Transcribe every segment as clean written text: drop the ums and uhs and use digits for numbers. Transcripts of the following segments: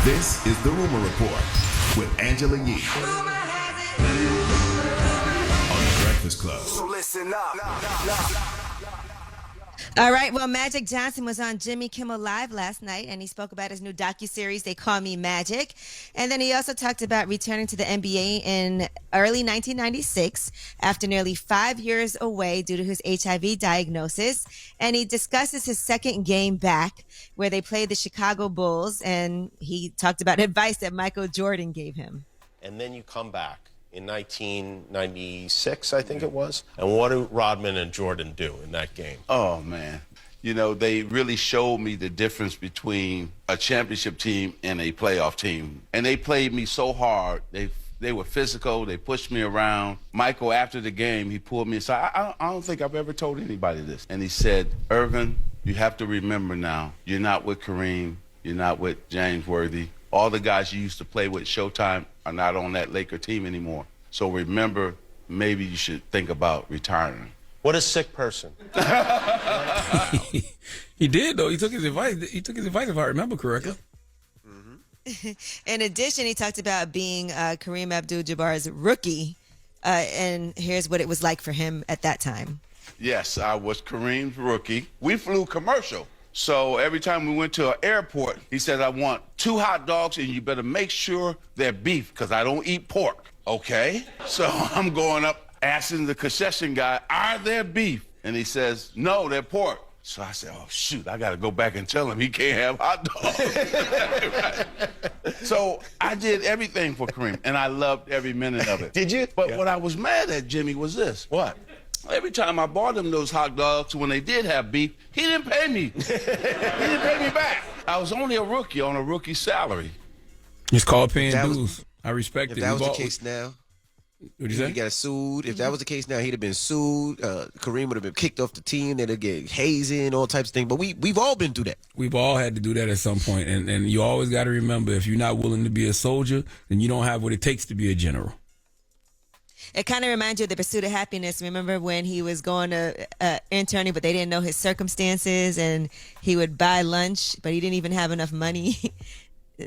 This is The Rumor Report with Angela Yee on The Breakfast Club. So listen up. All right. Well, Magic Johnson was on Jimmy Kimmel Live last night, and he spoke about his new docuseries, They Call Me Magic. And then he also talked about returning to the NBA in early 1996 after nearly 5 years away due to his HIV diagnosis. And he discusses his second game back where they played the Chicago Bulls, and he talked about advice that Michael Jordan gave him. And then you come back in 1996, I think it was. And what do Rodman and Jordan do in that game? Oh, man. You know, they really showed me the difference between a championship team and a playoff team. And they played me so hard. They were physical. They pushed me around. Michael, after the game, he pulled me aside. I don't think I've ever told anybody this. And he said, Irvin, you have to remember now, you're not with Kareem. You're not with James Worthy. All the guys you used to play with Showtime are not on that Laker team anymore. So remember, maybe you should think about retiring. What a sick person. He did, though. He took his advice. If I remember correctly. In addition, he talked about being Kareem Abdul-Jabbar's rookie, and here's what it was like for him at that time. Yes, I was Kareem's rookie. We flew commercial. So every time we went to an airport, he said, I want 2 hot dogs, and you better make sure they're beef, because I don't eat pork. Okay? So I'm going up, asking the concession guy, are there beef? And he says, no, they're pork. So I said, oh, shoot, I got to go back and tell him he can't have hot dogs. Right. So I did everything for Kareem, and I loved every minute of it. Did you? But what I was mad at, Jimmy, was this. What? Every time I bought him those hot dogs when they did have beef, he didn't pay me. He didn't pay me back. I was only a rookie on a rookie salary. It's called paying dues. I respect it. If that was the case now, what'd you say? He got sued. If that was the case now, he'd have been sued. Kareem would have been kicked off the team. They'd get hazing, all types of things. But we've all been through that. We've all had to do that at some point. And you always got to remember, if you're not willing to be a soldier, then you don't have what it takes to be a general. It kind of reminds you of The Pursuit of Happiness. Remember when he was going to interning, but they didn't know his circumstances, and he would buy lunch, but he didn't even have enough money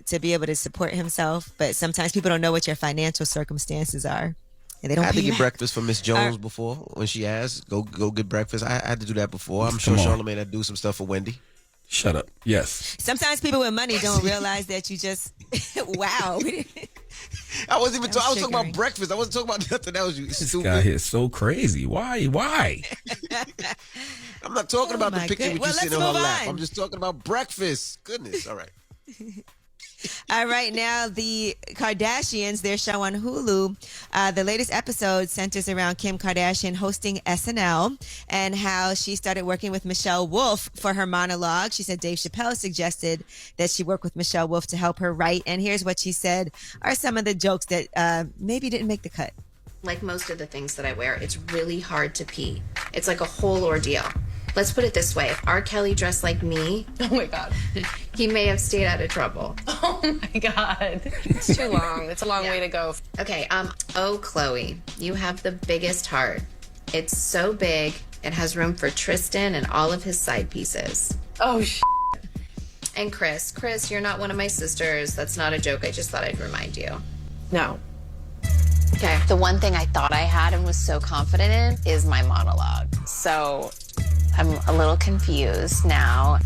to be able to support himself. But sometimes people don't know what your financial circumstances are, and they don't. I had to pay get back. breakfast for Miss Jones before when she asked, go get breakfast. I had to do that before. I'm sure Charlamagne had to do some stuff for Wendy. Shut up. Yes. Sometimes people with money don't realize that you just wow. I wasn't even. I was talking triggering. about breakfast. I wasn't talking about nothing else. You This stupid. guy here is so crazy. Why? I'm not talking about the my picture good- with well, you sitting let's on her move lap. on. I'm just talking about breakfast. Goodness. All right. All right, now the Kardashians, their show on Hulu, the latest episode centers around Kim Kardashian hosting SNL and how she started working with Michelle Wolf for her monologue. She said Dave Chappelle suggested that she work with Michelle Wolf to help her write. And here's what she said are some of the jokes that maybe didn't make the cut. Like most of the things that I wear, it's really hard to pee. It's like a whole ordeal. Let's put it this way. If R. Kelly dressed like me, Oh my God. he may have stayed out of trouble. Oh my God. It's too long. It's a long way to go. Okay, oh, Chloe, you have the biggest heart. It's so big, it has room for Tristan and all of his side pieces. Oh, And Kris, you're not one of my sisters. That's not a joke. I just thought I'd remind you. no. Okay. The one thing I thought I had and was so confident in is my monologue. So I'm a little confused now.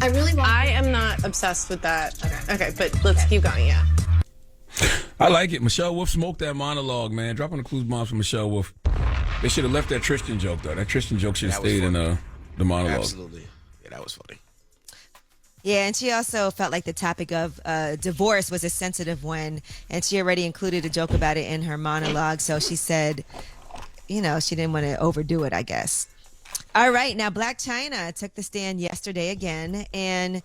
I really want. I am not obsessed with that. Okay, but let's keep going, yeah. I like it. Michelle Wolf smoked that monologue, man. Dropping the clues bombs from Michelle Wolf. They should have left that Tristan joke, though. That Tristan joke should have stayed in the monologue. Absolutely. Yeah, that was funny. Yeah, and she also felt like the topic of divorce was a sensitive one, and she already included a joke about it in her monologue. So she said, you know, she didn't want to overdo it, I guess. All right, now Blac Chyna took the stand yesterday again, and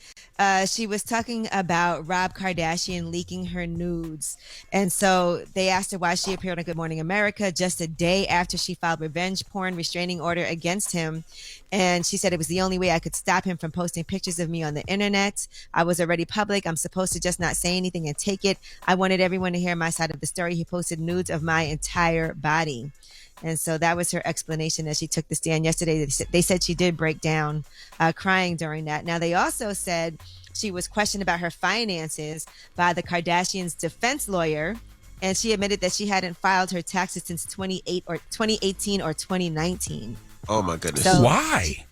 she was talking about Rob Kardashian leaking her nudes. And so they asked her why she appeared on Good Morning America just a day after she filed revenge porn restraining order against him. And she said it was the only way I could stop him from posting pictures of me on the internet. I was already public. I'm supposed to just not say anything and take it. I wanted everyone to hear my side of the story. He posted nudes of my entire body. And so that was her explanation as she took the stand yesterday. They said she did break down crying during that. Now, they also said she was questioned about her finances by the Kardashians' defense lawyer, and she admitted that she hadn't filed her taxes since 2018 or 2019. Oh my goodness! So, why?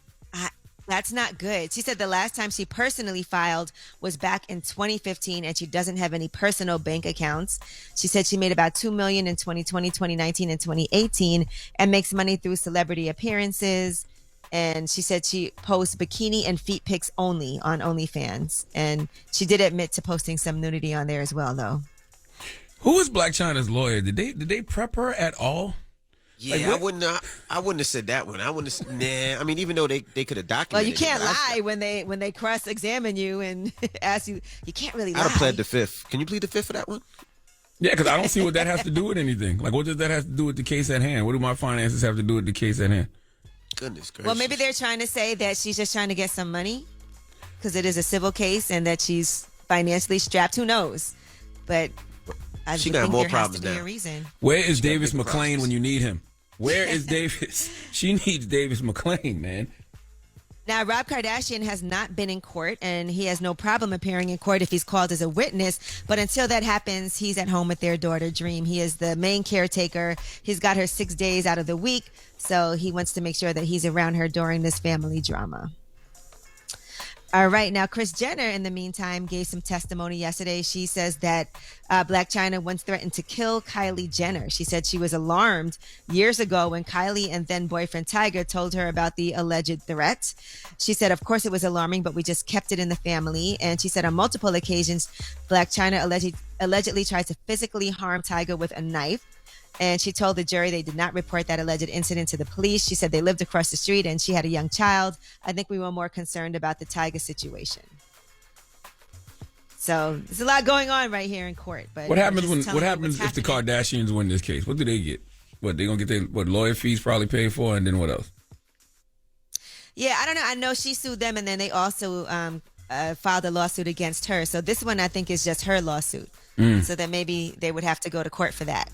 That's not good. She said the last time she personally filed was back in 2015, and she doesn't have any personal bank accounts. She said she made about $2 million in 2020, 2019, and 2018, and makes money through celebrity appearances. And she said she posts bikini and feet pics only on OnlyFans. And she did admit to posting some nudity on there as well, though. Who was Blac Chyna's lawyer? Did they prep her at all? Yeah, I wouldn't have said that one. I wouldn't have. Nah, I mean, even though they could have documented. Well, you can't it, lie when they cross-examine you and ask you. You can't really lie. I'd have pled the fifth. Can you plead the fifth for that one? Yeah, because I don't see what that has to do with anything. Like, what does that have to do with the case at hand? What do my finances have to do with the case at hand? Goodness gracious. Well, maybe they're trying to say that she's just trying to get some money because it is a civil case and that she's financially strapped. Who knows? But I she would got think more there has problems to be now. a reason. Where is Davis McClain when you need him? Where is Davis? She needs Davis McClain, man. Now, Rob Kardashian has not been in court, and he has no problem appearing in court if he's called as a witness. But until that happens, he's at home with their daughter, Dream. He is the main caretaker. He's got her 6 days out of the week, so he wants to make sure that he's around her during this family drama. All right. Now, Kris Jenner, in the meantime, gave some testimony yesterday. She says that Blac Chyna once threatened to kill Kylie Jenner. She said she was alarmed years ago when Kylie and then boyfriend Tiger told her about the alleged threat. She said, of course, it was alarming, but we just kept it in the family. And she said on multiple occasions, Blac Chyna allegedly tried to physically harm Tiger with a knife. And she told the jury they did not report that alleged incident to the police. She said they lived across the street and she had a young child. I think we were more concerned about the Tiger situation. So there's a lot going on right here in court. But what happens if the Kardashians win this case? What do they get? What, they gonna get their lawyer fees probably paid for, and then what else? Yeah, I don't know. I know she sued them, and then they also filed a lawsuit against her. So this one I think is just her lawsuit. So then maybe they would have to go to court for that.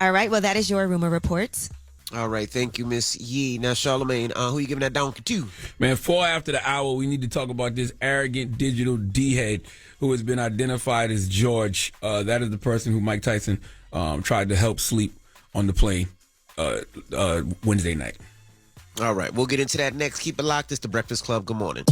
All right. Well, that is your rumor reports. All right. Thank you, Miss Yee. Now, Charlamagne, who you giving that donkey to? Man, 4 after the hour, we need to talk about this arrogant digital D-head who has been identified as George. That is the person who Mike Tyson tried to help sleep on the plane Wednesday night. All right. We'll get into that next. Keep it locked. It's The Breakfast Club. Good morning.